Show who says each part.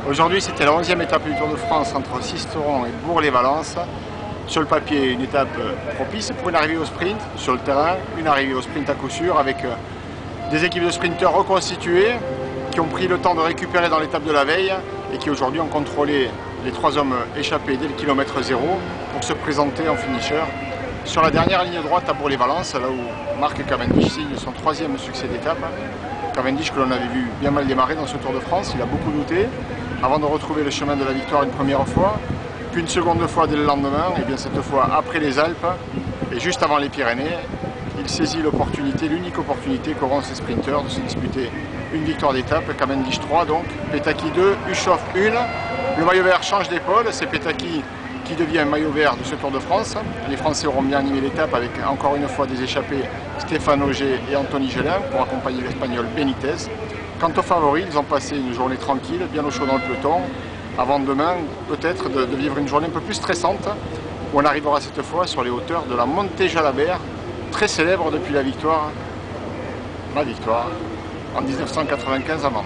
Speaker 1: Aujourd'hui, c'était la 11e étape du Tour de France entre Sisteron et Bourg-les-Valences. Sur le papier, une étape propice pour une arrivée au sprint. Sur le terrain, une arrivée au sprint à coup sûr avec des équipes de sprinteurs reconstituées qui ont pris le temps de récupérer dans l'étape de la veille et qui aujourd'hui ont contrôlé les 3 hommes échappés dès le kilomètre 0 pour se présenter en finisher sur la dernière ligne droite à Bourg-les-Valences, là où Mark Cavendish signe son 3e succès d'étape. Cavendish que l'on avait vu bien mal démarrer dans ce Tour de France, il a beaucoup douté avant de retrouver le chemin de la victoire une première fois, puis une seconde fois dès le lendemain, et bien cette fois après les Alpes et juste avant les Pyrénées. Il saisit l'opportunité, l'unique opportunité qu'auront ces sprinteurs de se disputer une victoire d'étape. Cavendish 3 donc, Petacchi 2, Ushof 1. Le maillot vert change d'épaule, c'est Petacchi qui devient maillot vert de ce Tour de France. Les Français auront bien animé l'étape avec encore une fois des échappés Stéphane Ogier et Anthony Gelin pour accompagner l'Espagnol Benitez. Quant aux favoris, ils ont passé une journée tranquille, bien au chaud dans le peloton, avant demain peut-être de vivre une journée un peu plus stressante, où on arrivera cette fois sur les hauteurs de la Monte Jalabert, très célèbre depuis la victoire en 1995 à Mende.